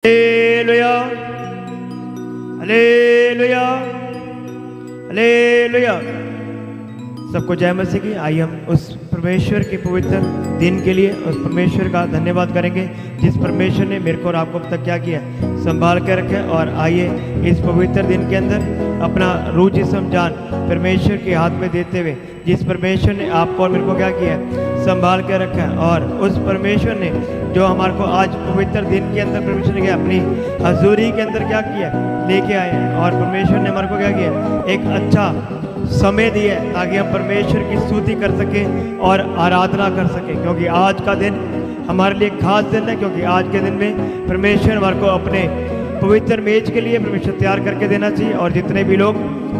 Hallelujah, hallelujah, hallelujah. सबको जय मसीह की। आइए हम उस परमेश्वर के पवित्र दिन के लिए उस परमेश्वर का धन्यवाद करेंगे जिस परमेश्वर ने मेरे को और आपको अब तक क्या किया, संभाल के रखे। और आइए इस पवित्र दिन के अंदर अपना रूह जिस्म जान परमेश्वर के हाथ में देते हुए जिस परमेश्वर ने आपको और मेरे को क्या किया, संभाल के रखा है, और उस परमेश्वर ने जो हमारे को आज पवित्र दिन के अंदर परमेश्वर ने क्या अपनी हजूरी के अंदर क्या किया, लेके आए हैं। और परमेश्वर ने हमारे को क्या किया, एक अच्छा समय दिया है ताकि हम परमेश्वर की स्तुति कर सकें और आराधना कर सकें, क्योंकि आज का दिन हमारे लिए खास दिन है। क्योंकि आज के दिन में परमेश्वर हमारे को अपने पवित्र मेज के लिए परमेश्वर तैयार करके देना चाहिए। और जितने भी लोग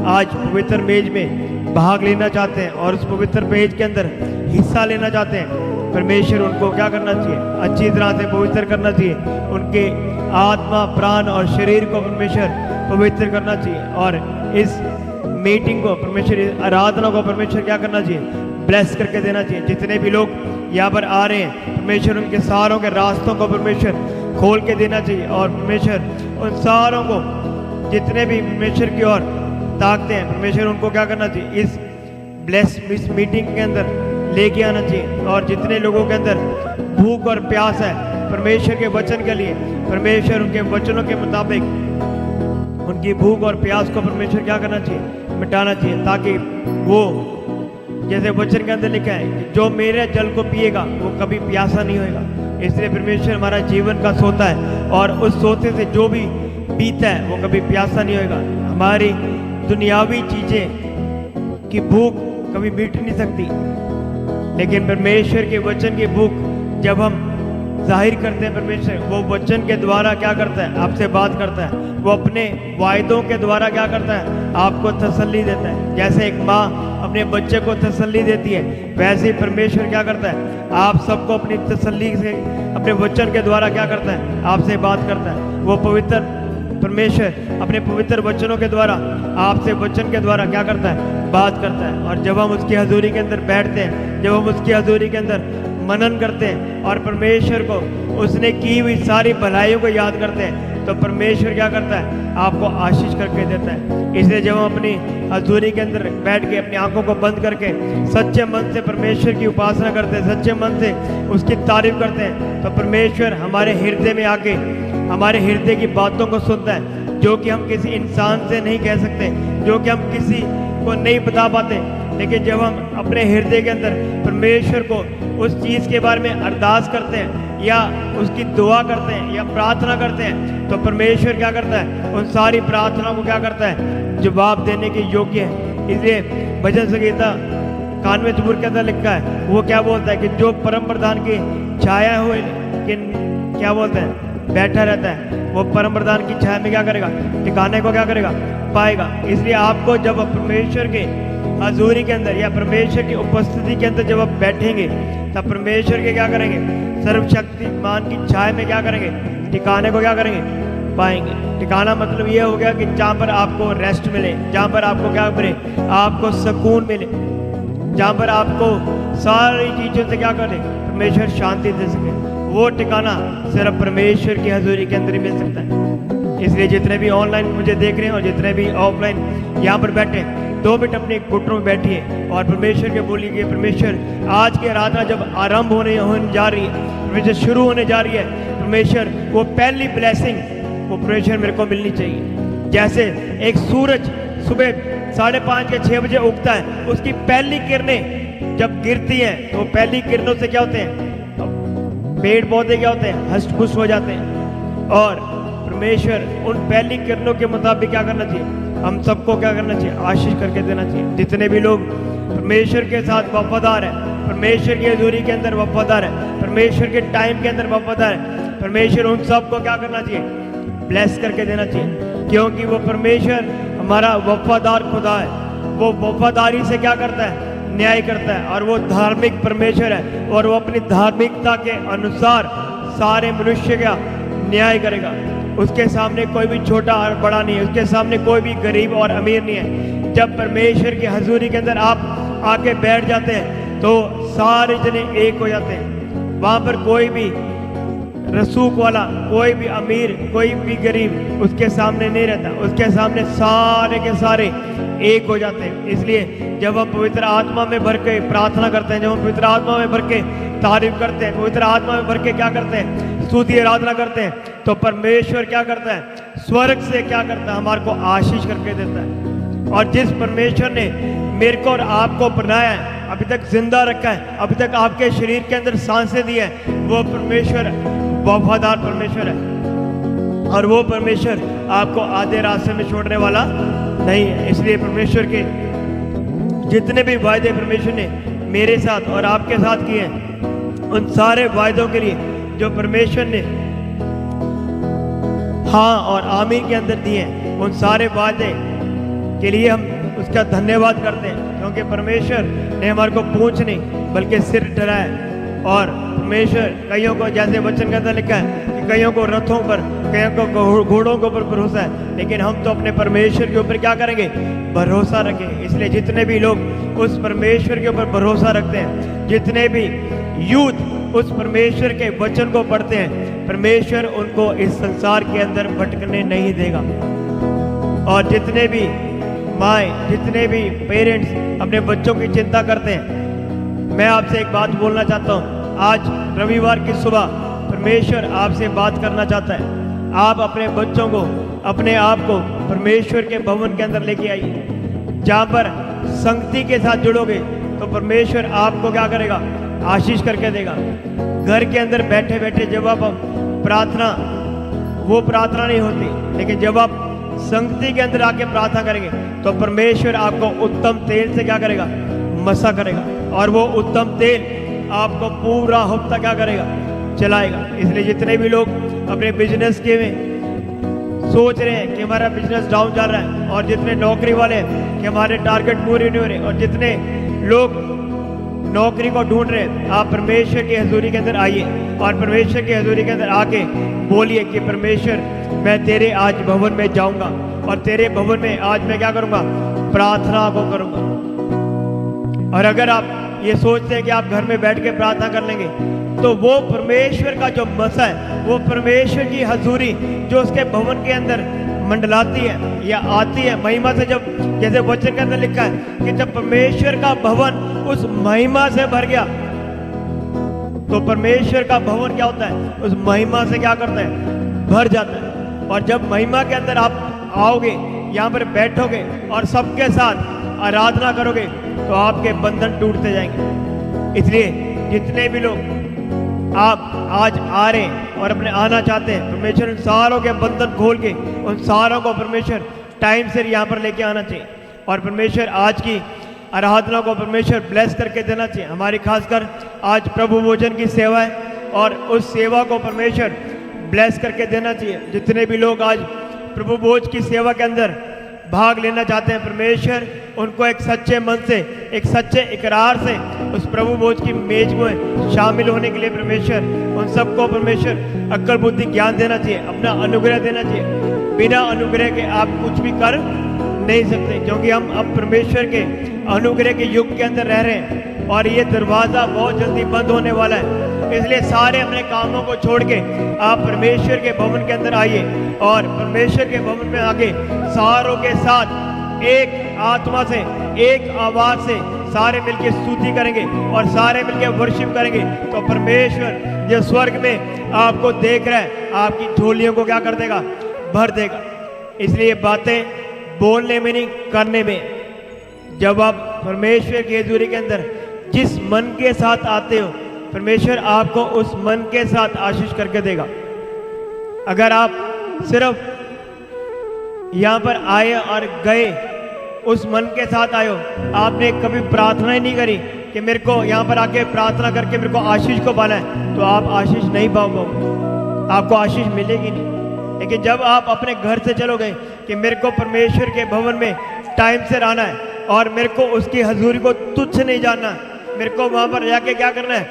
आज पवित्र मेज में भाग लेना चाहते हैं और उस पवित्र मेज के अंदर हिस्सा लेना चाहते हैं, परमेश्वर उनको क्या करना चाहिए, अच्छी तरह से पवित्र करना चाहिए। उनके आत्मा, प्राण और शरीर को परमेश्वर पवित्र करना चाहिए। और इस मीटिंग को परमेश्वर, आराधना को परमेश्वर क्या करना चाहिए, ब्लेस करके देना चाहिए। जितने भी लोग यहाँ पर आ रहे हैं, परमेश्वर उनके सारों के रास्तों को परमेश्वर खोल के देना चाहिए। और परमेश्वर उन सारों को जितने भी परमेश्वर की ओर ताकते हैं, परमेश्वर उनको क्या करना चाहिए, इस मीटिंग के अंदर लेके आना चाहिए। और जितने लोगों के अंदर भूख और प्यास है परमेश्वर के वचन के लिए, परमेश्वर उनके वचनों के मुताबिक उनकी भूख और प्यास को परमेश्वर क्या करना चाहिए, मिटाना चाहिए। ताकि वो जैसे वचन के अंदर लिखा है कि जो मेरे जल को पिएगा वो कभी प्यासा नहीं होएगा। इसलिए परमेश्वर हमारा जीवन का सोता है, और उस सोते से जो भी पीता है वो कभी प्यासा नहीं होएगा। हमारी दुनियावी चीज़ें की भूख कभी मिट नहीं सकती, लेकिन परमेश्वर के वचन की भूख जब हम जाहिर करते हैं, परमेश्वर वो वचन के द्वारा क्या करता है, आपसे बात करता है। वो अपने वायदों के द्वारा क्या करता है, आपको तसल्ली देता है। जैसे एक माँ अपने बच्चे को तसल्ली देती है, वैसे ही परमेश्वर क्या करता है, आप सबको अपनी तसल्ली से अपने वचन के द्वारा क्या करता है, आपसे बात करता है। वो पवित्र परमेश्वर अपने पवित्र वचनों के द्वारा आपसे वचन के द्वारा क्या करता है, बात करता है। और जब हम उसकी हजूरी के अंदर बैठते हैं, जब हम उसकी हजूरी के अंदर मनन करते हैं और परमेश्वर को उसने की हुई सारी भलाइयों को याद करते हैं, तो परमेश्वर क्या करता है, आपको आशीष करके देता है। इसलिए जब हम अपनी हजूरी के अंदर बैठ के अपनी आंखों को बंद करके सच्चे मन से परमेश्वर की उपासना करते हैं, सच्चे मन से उसकी तारीफ करते हैं, तो परमेश्वर हमारे हृदय में आके हमारे हृदय की बातों को सुनता है, जो कि हम किसी इंसान से नहीं कह सकते, जो कि हम किसी को नहीं बता पाते। लेकिन जब हम अपने हृदय के अंदर परमेश्वर को उस चीज़ के बारे में अरदास करते हैं या उसकी दुआ करते हैं या प्रार्थना करते हैं, तो परमेश्वर क्या करता है, उन सारी प्रार्थनाओं को क्या करता है, जवाब देने के योग्य है। इसलिए भजन संगीता 91 जबूर के अंदर लिखा है, वो क्या बोलता है कि जो परम प्रधान की छाया हुए क्या बोलते हैं, बैठा रहता है, वो परम प्रधान की छाया में क्या करेगा, ठिकाने को क्या करेगा, पाएगा। इसलिए आपको जब परमेश्वर के हजूरी के अंदर या परमेश्वर की उपस्थिति के अंदर जब आप बैठेंगे, तब परमेश्वर के क्या करेंगे, सर्वशक्तिमान की छाया में क्या करेंगे, ठिकाने को क्या करेंगे, पाएंगे। ठिकाना मतलब ये हो गया कि जहाँ पर आपको रेस्ट मिले, जहाँ पर आपको क्या मिले, आपको सुकून मिले, जहाँ पर आपको सारी चीज़ों से क्या करे, परमेश्वर शांति दे सके। वो ठिकाना सिर्फ परमेश्वर की हजूरी के अंदर ही मिल सकता है। इसलिए जितने भी ऑनलाइन मुझे देख रहे हैं और जितने भी ऑफलाइन यहाँ पर बैठे, 2 मिनट अपने घुटनों में बैठिए और परमेश्वर के बोलिए कि परमेश्वर आज की आराधना जब आरंभ होने जा रही है, परमेश्वर शुरू होने जा रही है, परमेश्वर वो पहली ब्लेसिंग वो परमेश्वर मेरे को मिलनी चाहिए। जैसे एक सूरज सुबह 5:30 या 6 बजे उगता है, उसकी पहली किरणें जब गिरती हैं, तो पहली किरणों से क्या होते हैं, पेड़ पौधे क्या होते हैं, हष्ट पुष्ट हो जाते हैं। और परमेश्वर उन पहली किरणों के मुताबिक क्या करना चाहिए, हम सबको क्या करना चाहिए, आशीष करके देना चाहिए। जितने भी लोग परमेश्वर के साथ वफादार है, परमेश्वर की हजूरी के अंदर वफादार है, परमेश्वर के टाइम के अंदर वफादार है, परमेश्वर उन सबको क्या करना चाहिए, ब्लेस करके देना चाहिए। क्योंकि वो परमेश्वर हमारा वफादार खुदा है। वो वफादारी से क्या करता है, न्याय करता है। और वो धार्मिक परमेश्वर है, और वो अपनी धार्मिकता के अनुसार सारे मनुष्य का न्याय करेगा। उसके सामने कोई भी छोटा और बड़ा नहीं है, उसके सामने कोई भी गरीब और अमीर नहीं है। जब परमेश्वर की हजूरी के अंदर आप आके बैठ जाते हैं, तो सारे जने एक हो जाते हैं। वहाँ पर कोई भी रसूख वाला, कोई भी अमीर कोई भी गरीब उसके सामने नहीं रहता, उसके सामने सारे के सारे एक हो जाते हैं। इसलिए जब हम पवित्र आत्मा में भर के प्रार्थना करते हैं, जब हम पवित्र आत्मा में भर के तारीफ करते हैं, पवित्र आत्मा में भर के क्या करते हैं, स्तुति आराधना करते हैं, तो परमेश्वर क्या करता है, स्वर्ग से क्या करता है, हमारे को आशीष करके देता है। और जिस परमेश्वर ने मेरे को और आपको बनाया है, अभी तक जिंदा रखा है, अभी तक आपके शरीर के अंदर सांसें दी है, वो परमेश्वर वफादार परमेश्वर है। और वो परमेश्वर आपको आधे रास्ते में छोड़ने वाला नहीं है। इसलिए परमेश्वर के जितने भी वायदे परमेश्वर ने मेरे साथ और आपके साथ किए हैं, उन सारे वायदों के लिए जो परमेश्वर ने हाँ और आमीन के अंदर दिए हैं, उन सारे वादे के लिए हम उसका धन्यवाद करते हैं, क्योंकि परमेश्वर ने हमारे को पूंछ नहीं बल्कि सिर ठहराया है। और परमेश्वर कईयों को, जैसे वचन के अंदर लिखा है कि कईयों को रथों पर, कईयों को घोड़ों के ऊपर भरोसा है, लेकिन हम तो अपने परमेश्वर के ऊपर क्या करेंगे, भरोसा रखेंगे। इसलिए जितने भी लोग उस परमेश्वर के ऊपर भरोसा रखते हैं, जितने भी यूथ उस परमेश्वर के वचन को पढ़ते हैं, परमेश्वर उनको इस संसार के अंदर भटकने नहीं देगा। और जितने भी माएँ, जितने भी पेरेंट्स अपने बच्चों की चिंता करते हैं, मैं आपसे एक बात बोलना चाहता हूँ। आज रविवार की सुबह परमेश्वर आपसे बात करना चाहता है। आप अपने बच्चों को, अपने आप को परमेश्वर के भवन के अंदर लेके आइए, जहाँ पर संगति के साथ जुड़ोगे तो परमेश्वर आपको क्या करेगा, आशीष करके देगा। घर के अंदर बैठे बैठे जब आप प्रार्थना, वो प्रार्थना नहीं होती, लेकिन जब आप संगति के अंदर आके प्रार्थना करेंगे तो परमेश्वर आपको उत्तम तेल से क्या करेगा, मसा करेगा। और वो उत्तम तेल आपको पूरा हफ्ता क्या करेगा, चलाएगा। इसलिए जितने भी लोग अपने बिजनेस के में सोच रहे हैं कि हमारा बिजनेस डाउन जा रहा है, और जितने नौकरी वाले हैं कि हमारे टारगेट पूरे नहीं हो रहे, और जितने लोग नौकरी को ढूंढ रहे हैं, आप परमेश्वर की हजूरी के अंदर आइए और परमेश्वर की हजूरी के अंदर आके बोलिए कि परमेश्वर, मैं तेरे आज भवन में जाऊंगा और तेरे भवन में आज मैं क्या करूंगा, प्रार्थना को करूंगा। और अगर आप ये सोचते हैं कि आप घर में बैठ के प्रार्थना कर लेंगे, तो वो परमेश्वर का जो मसा है, वो परमेश्वर की हजूरी जो उसके भवन के अंदर मंडलाती है या आती है महिमा से, जब जैसे वचन के अंदर लिखा है कि जब परमेश्वर का भवन उस महिमा से भर गया, तो परमेश्वर का भवन क्या होता है, उस महिमा से क्या करता है, भर जाता है। और जब महिमा के अंदर आप आओगे, यहाँ पर बैठोगे और सबके साथ आराधना करोगे, तो आपके बंधन टूटते जाएंगे। इसलिए जितने भी लोग आप आज आ रहे हैं और अपने आना चाहते हैं, परमेश्वर उन सारों के बंधन खोल के उन सारों को परमेश्वर टाइम से यहाँ पर लेके आना चाहिए। और परमेश्वर आज की आराधना को परमेश्वर ब्लेस करके देना चाहिए। हमारी खासकर आज प्रभु भोजन की सेवा है, और उस सेवा को परमेश्वर ब्लेस करके देना चाहिए। जितने भी लोग आज प्रभु भोज की सेवा के अंदर भाग लेना चाहते हैं, परमेश्वर उनको एक सच्चे मन से, एक सच्चे इकरार से उस प्रभु भोज की मेज में शामिल होने के लिए परमेश्वर उन सबको परमेश्वर अक्ल बुद्धि ज्ञान देना चाहिए, अपना अनुग्रह देना चाहिए। बिना अनुग्रह के आप कुछ भी कर नहीं सकते, क्योंकि हम अब परमेश्वर के अनुग्रह के युग के अंदर रह रहे हैं और ये दरवाज़ा बहुत जल्दी बंद होने वाला है। इसलिए सारे अपने कामों को छोड़ के आप परमेश्वर के भवन के अंदर आइए, और परमेश्वर के भवन में आके सारों के साथ एक आत्मा से, एक आवाज से सारे मिलके स्तुति करेंगे और सारे मिलके वर्शिप करेंगे, तो परमेश्वर जो स्वर्ग में आपको देख रहा है, आपकी झोलियों को क्या कर देगा, भर देगा। इसलिए बातें बोलने में नहीं, करने में। जब आप परमेश्वर की हजूरी के अंदर जिस मन के साथ आते हो, परमेश्वर आपको उस मन के साथ आशीष करके देगा। अगर आप सिर्फ यहाँ पर आए और गए, उस मन के साथ आए हो, आपने कभी प्रार्थना ही नहीं करी कि मेरे को यहाँ पर आके प्रार्थना करके मेरे को आशीष को पाना है, तो आप आशीष नहीं पाओगे, आपको आशीष मिलेगी नहीं। लेकिन जब आप अपने घर से चलोगे कि मेरे को परमेश्वर के भवन में टाइम से रहना है और मेरे को उसकी हजूरी को तुच्छ नहीं जानना, मेरे को वहाँ पर जाके क्या करना है,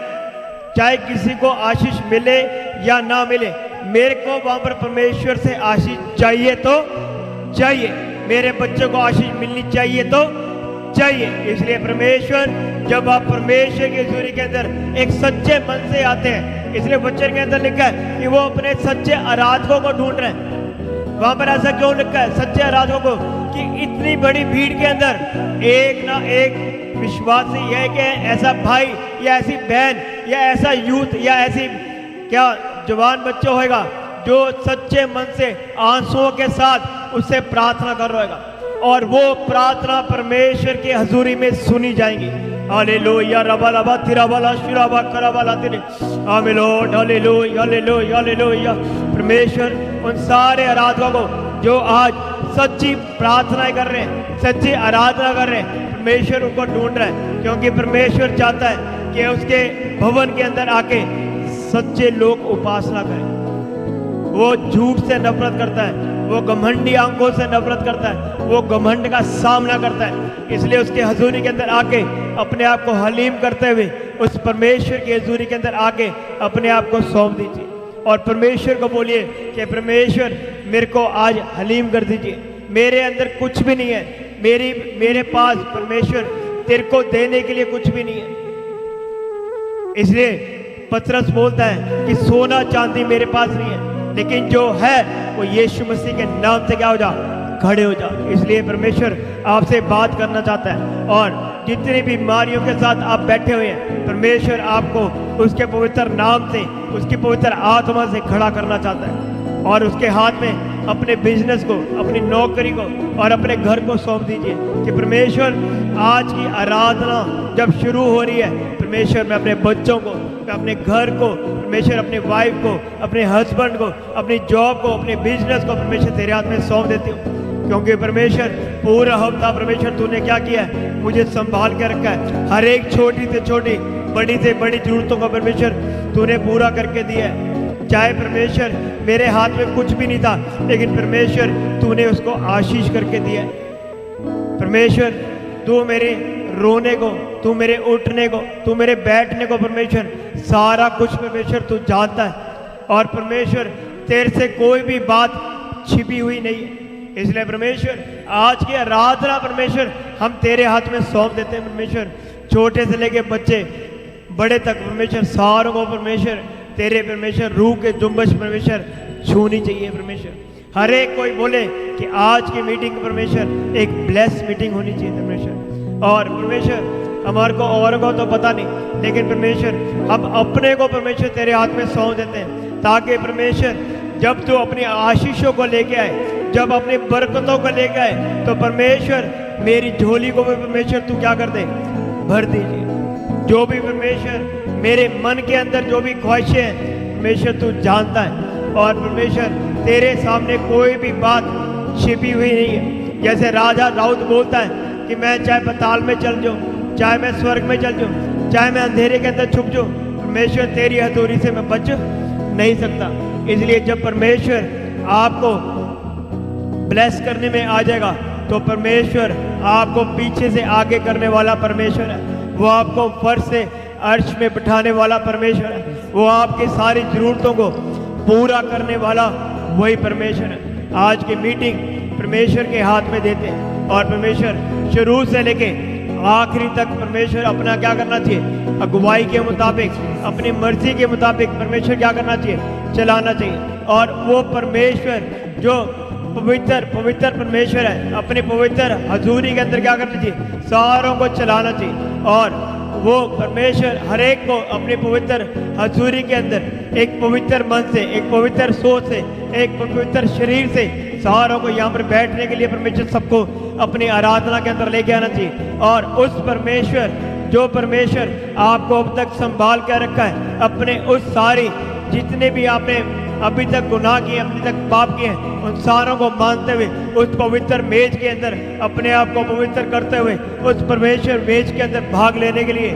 चाहे किसी को आशीष मिले या ना मिले, मेरे को वहाँ पर परमेश्वर से आशीष चाहिए तो चाहिए, मेरे बच्चों को आशीष मिलनी चाहिए तो चाहिए। इसलिए परमेश्वर, जब आप परमेश्वर की हजूरी के अंदर एक सच्चे मन से आते हैं, इसलिए वचन के अंदर लिखा है कि वो अपने सच्चे आराधकों को ढूंढ रहे हैं। वहां पर ऐसा क्यों लिखा है सच्चे आराधकों को? कि इतनी बड़ी भीड़ के अंदर एक ना एक विश्वासी है कि ऐसा भाई या ऐसी बहन या ऐसा यूथ या ऐसी क्या जवान बच्चा होएगा जो सच्चे मन से आंसुओं के साथ उससे प्रार्थना कर रहेगा, और वो प्रार्थना परमेश्वर की हजूरी में सुनी जाएंगी। हालेलुया रबालाबा तिराबाला शिराबा कराबाला तिरे आमीन लॉर्ड, हालेलुया हालेलुया हालेलुया। परमेश्वर उन सारे आराधकों को जो आज सच्ची प्रार्थना कर रहे हैं, सच्ची आराधना कर रहे हैं, परमेश्वर उनको ढूंढ रहा है, क्योंकि परमेश्वर चाहता है कि उसके भवन के अंदर आके सच्चे लोग उपासना करें। वो झूठ से नफरत करता है, वो घमंडी आंखों से नफरत करता है, वो घमंड का सामना करता है। इसलिए उसके हजूरी के अंदर आके अपने आप को हलीम करते हुए उस परमेश्वर की हजूरी के अंदर आके अपने आप को सौंप दीजिए और परमेश्वर को बोलिए कि परमेश्वर मेरे को आज हलीम कर दीजिए। मेरे अंदर कुछ भी नहीं है, मेरे पास परमेश्वर तेरे को देने के लिए कुछ भी नहीं है। इसलिए पतरस बोलता है कि सोना चांदी मेरे पास नहीं है, लेकिन जो है वो यीशु मसीह के नाम से क्या हो जा, खड़े हो जा। इसलिए परमेश्वर आपसे बात करना चाहता है, और जितनी बीमारियों के साथ आप बैठे हुए हैं, परमेश्वर आपको उसके पवित्र नाम से, उसकी पवित्र आत्मा से खड़ा करना चाहता है, और उसके हाथ में अपने बिजनेस को, अपनी नौकरी को और अपने घर को सौंप दीजिए कि परमेश्वर आज की आराधना जब शुरू हो रही है, परमेश्वर मैं अपने बच्चों को, मैं अपने घर को, परमेश्वर अपनी वाइफ को, अपने हस्बैंड को, अपनी जॉब को, अपने बिजनेस को परमेश्वर तेरे हाथ में सौंप देती हूँ। क्योंकि परमेश्वर पूरा हफ्ता परमेश्वर तूने क्या किया है, मुझे संभाल के रखा है। हर एक छोटी से छोटी, बड़ी से बड़ी जरूरतों को परमेश्वर तूने पूरा करके दिया है। चाहे परमेश्वर मेरे हाथ में कुछ भी नहीं था, लेकिन परमेश्वर तूने उसको आशीष करके दिया है। परमेश्वर तू मेरे रोने को, तू मेरे उठने को, तू मेरे बैठने को, परमेश्वर सारा कुछ परमेश्वर तू जानता है, और परमेश्वर तेरे से कोई भी बात छिपी हुई नहीं है। इसलिए परमेश्वर आज की आराधना परमेश्वर हम तेरे हाथ में सौंप देते हैं। परमेश्वर छोटे से लेके बच्चे बड़े तक परमेश्वर सारों को परमेश्वर तेरे परमेश्वर रूह के जुम्बश परमेश्वर छूनी चाहिए। परमेश्वर हर एक कोई बोले कि आज की मीटिंग परमेश्वर एक ब्लेस मीटिंग होनी चाहिए परमेश्वर। और परमेश्वर हमारे को और को तो पता नहीं, लेकिन परमेश्वर हम अपने को परमेश्वर तेरे हाथ में सौंप देते हैं, ताकि परमेश्वर जब तू अपनी आशीषों को लेके आए, जब अपनी बरकतों को लेके आए, तो परमेश्वर मेरी झोली को भी परमेश्वर तू क्या कर दे, भर दीजिए। जो भी परमेश्वर मेरे मन के अंदर जो भी ख्वाहिशें हैं परमेश्वर तू जानता है, और परमेश्वर तेरे सामने कोई भी बात छिपी हुई नहीं है। जैसे राजा दाऊद बोलता है कि मैं चाहे पाताल में चल जाऊँ, चाहे मैं स्वर्ग में चल जाऊँ, चाहे मैं अंधेरे के अंदर छुप जाऊँ, परमेश्वर तेरी हथौड़ी से मैं बच नहीं सकता। इसलिए जब परमेश्वर आपको ब्लेस करने में आ जाएगा, तो परमेश्वर आपको पीछे से आगे करने वाला परमेश्वर है। वो आपको फर्श से अर्श में बिठाने वाला परमेश्वर है। वो आपकी सारी जरूरतों को पूरा करने वाला वही परमेश्वर है। आज की मीटिंग परमेश्वर के हाथ में देते हैं, और परमेश्वर शुरू से लेके आखिरी तक परमेश्वर अपना क्या करना चाहिए, अगुवाई के मुताबिक, अपनी मर्जी के मुताबिक परमेश्वर क्या करना चाहिए, चलाना चाहिए। और वो परमेश्वर जो पवित्र पवित्र परमेश्वर है, अपने पवित्र हजूरी के अंदर क्या करना चाहिए, सारों को चलाना चाहिए। और वो परमेश्वर हर एक को अपने पवित्र हजूरी के अंदर एक पवित्र मन से, एक पवित्र सोच से, एक पवित्र शरीर से सारों को यहाँ पर बैठने के लिए परमेश्वर सबको अपनी आराधना के अंदर लेके आना चाहिए। और उस परमेश्वर जो परमेश्वर आपको अब तक संभाल कर रखा है, अपने उस सारी जितने भी आपने अभी तक गुनाह किए, अभी तक पाप किए, उन सारों को मानते हुए उस पवित्र मेज के अंदर अपने आप को पवित्र करते हुए उस परमेश्वर मेज के अंदर भाग लेने के लिए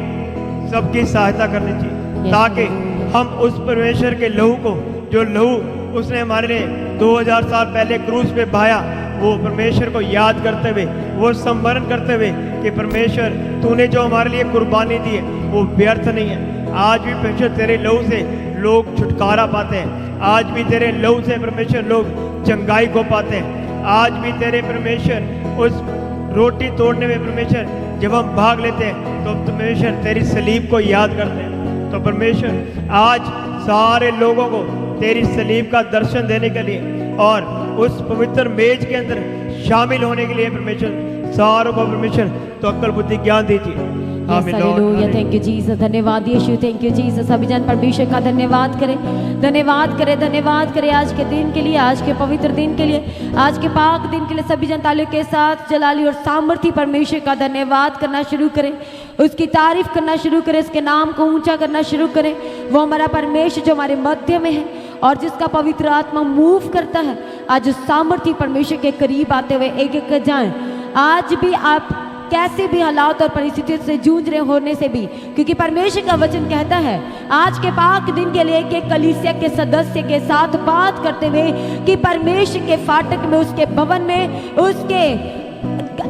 सबकी सहायता करनी चाहिए, ताकि हम उस परमेश्वर के लहू को, जो लहू उसने हमारे लिए 2000 साल पहले क्रूस पे बहाया, वो परमेश्वर को याद करते हुए, वो स्मरण करते हुए कि परमेश्वर तूने जो हमारे लिए कुर्बानी दी है वो व्यर्थ नहीं है। आज भी परमेश्वर तेरे लहू से लोग छुटकारा पाते हैं, आज भी तेरे लहू से परमेश्वर लोग चंगाई को पाते हैं। आज भी तेरे परमेश्वर उस रोटी तोड़ने में परमेश्वर जब हम भाग लेते हैं तो परमेश्वर तेरी सलीब को याद करते हैं। तो परमेश्वर आज सारे लोगों को तेरी सलीब का दर्शन देने के लिए और उस पवित्र मेज के अंदर शामिल होने के लिए परमेश्वर सारों को परमेश्वर तो अक्ल बुद्धि ज्ञान दीजिए। हालेलुया, थैंक यू जीसस, धन्यवाद यीशु, थैंक यू जीसस। सभी जन परमेश्वर का धन्यवाद करें, धन्यवाद करें, धन्यवाद करें आज के दिन के लिए, आज के पवित्र दिन के लिए, आज के पाक दिन के लिए। सभी जन तालियों के साथ जलाली और सामर्थी परमेश्वर का धन्यवाद करना शुरू करें, उसकी तारीफ करना शुरू करें, उसके नाम को ऊंचा करना शुरू करें। वो हमारा परमेश्वर जो हमारे मध्य में है और जिसका पवित्र आत्मा मूव करता है, आज उस सामर्थी परमेश्वर के करीब आते हुए एक एक जाएं। आज भी आप कैसे भी हालात और परिस्थितियों से जूझ रहे होने से भी, क्योंकि परमेश्वर का वचन कहता है आज के पाक दिन के लिए एक कलीसिया के सदस्य के साथ बात करते हुए कि परमेश्वर के फाटक में, उसके भवन में, उसके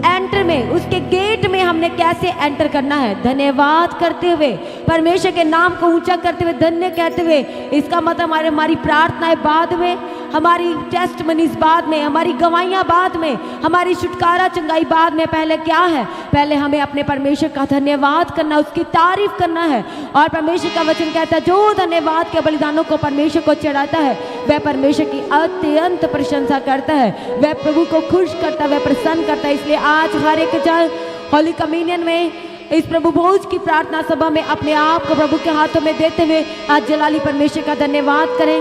एंटर में, उसके गेट में हमने कैसे एंटर करना है। धन्यवाद करते हुए, परमेश्वर के नाम को ऊंचा करते हुए, धन्य कहते हुए। इसका मतलब हमारी प्रार्थनाएं बाद में, हमारी टेस्टमनीज बाद में, हमारी गवाहियां बाद में, हमारी छुटकारा चंगाई बाद में। पहले क्या है? पहले हमें अपने परमेश्वर का धन्यवाद करना, उसकी तारीफ करना है। और परमेश्वर का वचन कहता है जो धन्यवाद के बलिदानों को परमेश्वर को चढ़ाता है वह परमेश्वर की अत्यंत प्रशंसा करता है, वह प्रभु को खुश करता है, वह प्रसन्न करता है। इसलिए आज हर एक जन होली कम्युनियन में, इस प्रभु भोज की प्रार्थना सभा में अपने आप को प्रभु के हाथों में देते हुए आज जलाली परमेश्वर का धन्यवाद करें,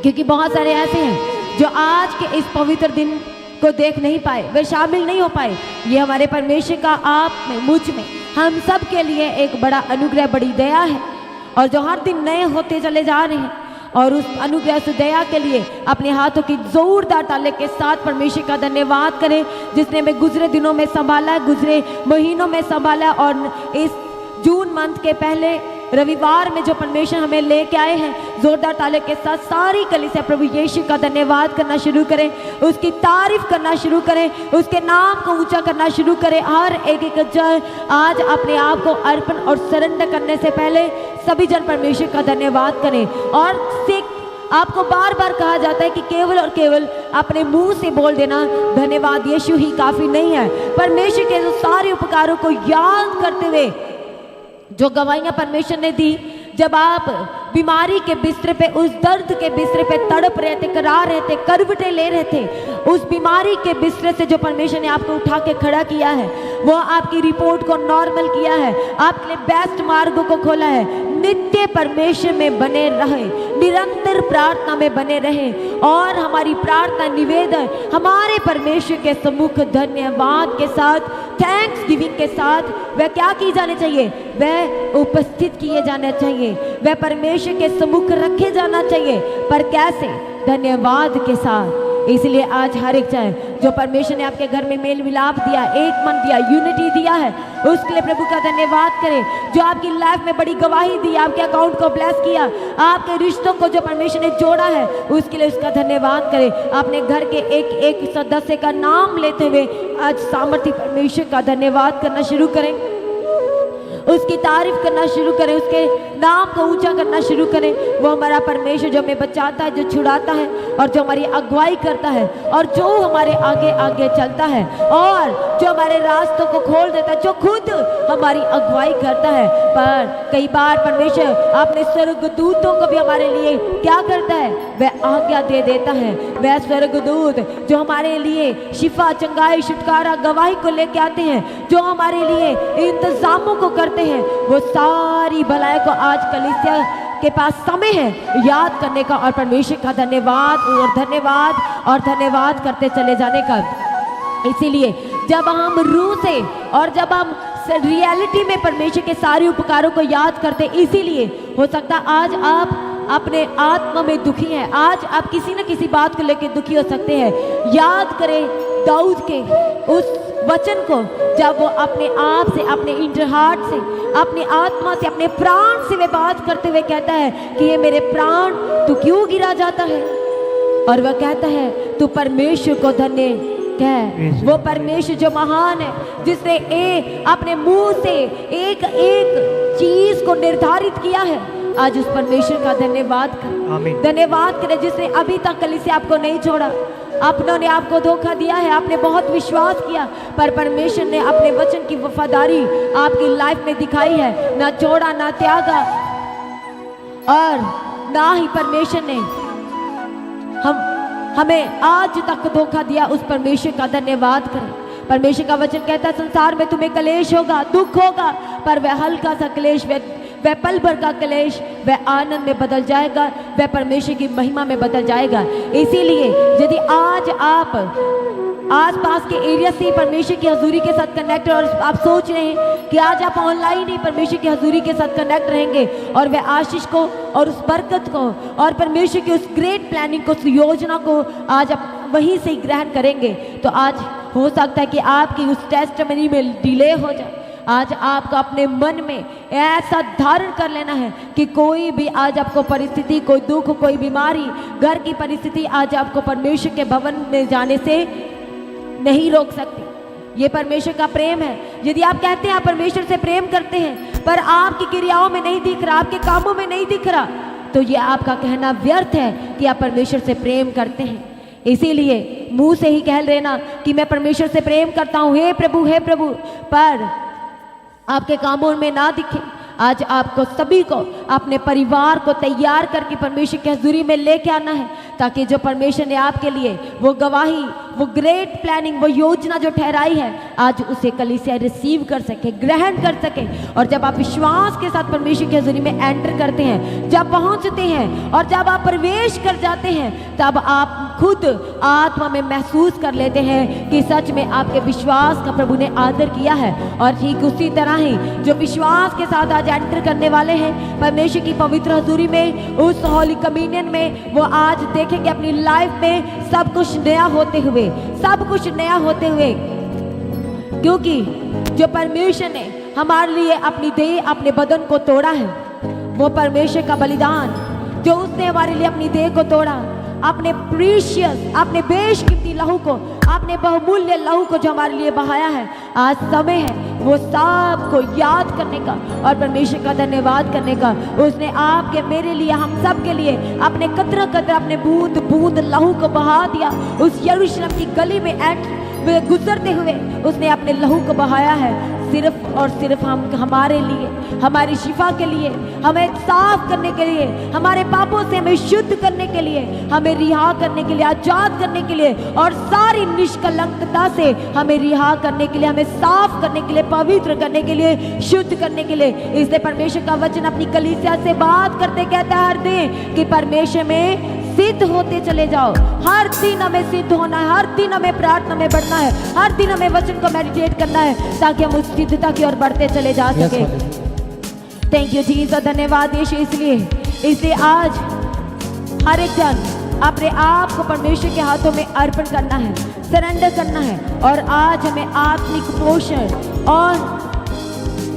क्योंकि बहुत सारे ऐसे हैं जो आज के इस पवित्र दिन को देख नहीं पाए, वे शामिल नहीं हो पाए। ये हमारे परमेश्वर का आप में, मुझ में, हम सब के लिए एक बड़ा अनुग्रह, बड़ी दया है, और जो हर दिन नए होते चले जा रहे हैं। और उस अनुग्रह से दया के लिए अपने हाथों की जोरदार ताली के साथ परमेश्वर का धन्यवाद करें, जिसने हमें गुजरे दिनों में संभाला, गुजरे महीनों में संभाला, और इस जून मंथ के पहले रविवार में जो परमेश्वर हमें लेके आए हैं। जोरदार ताली के साथ सारी कलीसिया प्रभु यीशु का धन्यवाद करना शुरू करें, उसकी तारीफ करना शुरू करें, उसके नाम को ऊंचा करना शुरू करें। हर एक एक जन आज अपने आप को अर्पण और सरेंडर करने से पहले सभी जन परमेश्वर का धन्यवाद करें। और आपको बार बार कहा जाता है कि केवल और केवल अपने मुंह से बोल देना धन्यवाद यीशु ही काफी नहीं है। परमेश्वर के जो सारे उपकारों को याद करते हुए, जो गवाहियां परमेश्वर ने दी, जब आप बीमारी के बिस्तर पे, उस दर्द के बिस्तर पे तड़प रहे थे, करा रहे थे, करवटें ले रहे थे, उस बीमारी के बिस्तर से जो परमेश्वर ने आपको उठा के खड़ा किया है, वो आपकी रिपोर्ट को नॉर्मल किया है, आपके लिए बेस्ट मार्गों को खोला है। नित्य परमेश्वर में बने रहे, निरंतर प्रार्थना में बने रहे, और हमारी प्रार्थना निवेदन हमारे परमेश्वर के सम्मुख धन्यवाद के साथ, थैंक्स गिविंग के साथ वह क्या की जाने चाहिए? वह उपस्थित किए जाने चाहिए, वह परमेश्वर के सम्मुख रखे जाना चाहिए। पर कैसे? धन्यवाद के साथ। इसलिए आज हर एक चाहे जो परमेश्वर ने आपके घर में मेल मिलाप दिया, एक मन दिया, यूनिटी दिया है, उसके लिए प्रभु का धन्यवाद करें। जो आपकी लाइफ में बड़ी गवाही दी, आपके अकाउंट को ब्लेस किया, आपके रिश्तों को जो परमेश्वर ने जोड़ा है, उसके लिए उसका धन्यवाद करें। अपने घर के एक एक सदस्य का नाम लेते हुए आज सामर्थी परमेश्वर का धन्यवाद करना शुरू करें, उसकी तारीफ करना शुरू करें, उसके नाम को ऊंचा करना शुरू करें। वो हमारा परमेश्वर जो हमें बचाता है, जो छुड़ाता है, और जो हमारी अगुवाई करता है, और जो हमारे आगे आगे चलता है, और जो हमारे रास्तों को खोल देता है, जो खुद हमारी अगुवाई करता है। पर कई बार परमेश्वर अपने स्वर्गदूतों को भी हमारे लिए क्या करता है? वह आज्ञा दे देता है। वह स्वर्गदूत जो हमारे लिए शिफा, चंगाई, छुटकारा, गवाही को लेके आते हैं, जो हमारे लिए इंतजामों को करते हैं, वो सारी भलाई को आज कलीसिया के पास समय है याद करने का, और परमेश्वर का धन्यवाद और धन्यवाद और धन्यवाद करते चले जाने का। इसीलिए जब हम रूह से और जब हम रियलिटी में परमेश्वर के सारे उपकारों को याद करते, इसीलिए हो सकता आज आप अपने आत्मा में दुखी हैं, आज आप किसी न किसी बात को लेकर दुखी हो सकते हैं। याद करें दाऊद के उस वचन को, जब वो अपने आप से, अपने इंटर हार्ट से, अपनी आत्मा से, अपने प्राण से वे बात करते हुए कहता है कि ये मेरे प्राण तू क्यों गिरा जाता है? और वह कहता है तू परमेश्वर को धन्य कह। वो परमेश्वर जो महान है, जिसने अपने मुंह से एक एक चीज को निर्धारित किया है, आज उस परमेश्वर का धन्यवाद करें, धन्यवाद करें, जिसने अभी तक कलीसिया आपको नहीं छोड़ा। अपनों ने आपको धोखा दिया है, आपने बहुत विश्वास किया, पर परमेश्वर ने अपने वचन की वफादारी आपकी लाइफ में दिखाई है। ना छोड़ा, ना त्यागा, और ना ही परमेश्वर ने हमें आज तक धोखा दिया, उस परमेश्वर का धन्यवाद करें। परमेश्वर का वचन कहता है संसार में तुम्हें क्लेश होगा, दुख होगा, पर वह हल्का सा क्लेश, वह पल भर का क्लेश, वह आनंद में बदल जाएगा, वह परमेश्वर की महिमा में बदल जाएगा। इसीलिए यदि आज आप आस पास के एरिया से परमेश्वर की हजूरी के साथ कनेक्ट, और आप सोच रहे हैं कि आज आप ऑनलाइन ही परमेश्वर की हजूरी के साथ कनेक्ट रहेंगे और वह आशीष को और उस बरकत को और परमेश्वर की उस ग्रेट प्लानिंग को, उस योजना को आज आप वहीं से ही ग्रहण करेंगे, तो आज हो सकता है कि आपकी उस टेस्टमनी में डिले हो जाए। आज आपको अपने मन में ऐसा धारण कर लेना है कि कोई भी आज आपको परिस्थिति, कोई दुख, कोई बीमारी, घर की परिस्थिति आज आपको परमेश्वर के भवन में जाने से नहीं रोक सकती। ये परमेश्वर का प्रेम है। यदि आप कहते हैं आप परमेश्वर से प्रेम करते हैं पर आपकी क्रियाओं में नहीं दिख रहा, आपके कामों में नहीं दिख रहा, तो ये आपका कहना व्यर्थ है कि आप परमेश्वर से प्रेम करते हैं। इसीलिए मुंह से ही कह लेना कि मैं परमेश्वर से प्रेम करता हूँ, हे प्रभु, पर आपके कामों में ना दिखे। आज आपको सभी को अपने परिवार को तैयार करके परमेश्वर की हजूरी में लेके आना है, ताकि जो परमेश्वर ने आपके लिए वो गवाही, वो ग्रेट प्लानिंग, वो योजना जो ठहराई है, आज उसे कलीसिया रिसीव कर सके, ग्रहण कर सके। और जब आप विश्वास के साथ परमेश्वर की हजूरी में एंटर करते हैं, जब पहुंचते हैं और जब आप प्रवेश कर जाते हैं, तब आप खुद आत्मा में महसूस कर लेते हैं कि सच में आपके विश्वास का प्रभु ने आदर किया है। और ठीक उसी तरह ही जो विश्वास के साथ आज एंटर करने वाले हैं परमेश्वर की पवित्र हजूरी में, उस होली कम्युनियन में, वो आज देखेंगे अपनी लाइफ में सब कुछ नया होते हुए, सब कुछ नया होते हुए, क्योंकि जो परमेश्वर ने हमारे लिए अपनी देह, अपने बदन को तोड़ा है, वो परमेश्वर का बलिदान, जो उसने हमारे लिए अपनी देह को तोड़ा, अपने प्रीशियस, अपने बेशकीमती लहू को, अपने बहुमूल्य लहू को जो हमारे लिए बहाया है, आज समय है वो सब को याद करने का और परमेश्वर का धन्यवाद करने का। उसने आपके, मेरे लिए, हम सब के लिए अपने कतरा कतरा, अपने बूंद बूंद लहू को बहा दिया। उस यरूशलेम की गली में गुजरते हुए उसने अपने लहू को बहाया है, सिर्फ और सिर्फ हमारे लिए, हमारी शिफा के लिए, हमें साफ करने के लिए, हमारे पापों से हमें शुद्ध करने के लिए, हमें रिहा करने के लिए, आजाद करने के लिए, और सारी निष्कलंकता से हमें रिहा करने के लिए, हमें साफ करने के लिए, पवित्र करने के लिए, शुद्ध करने के लिए। इसलिए परमेश्वर का वचन अपनी कलीसिया से बात करते कहता है हर दिन कि परमेश्वर में सिद्ध होते चले जाओ। हर दिन हमें सिद्ध होना है, हर दिन हमें प्रार्थना में बढ़ना है, हर दिन हमें वचन को मेडिटेट करना है, ताकि हम उस सिद्धता की ओर बढ़ते चले जा सके। थैंक यू जीसस, धन्यवाद यीशु। इसलिए आज हर एक जन अपने आप को परमेश्वर के हाथों में अर्पण करना है, सरेंडर करना है, और आज हमें आत्मिक पोषण और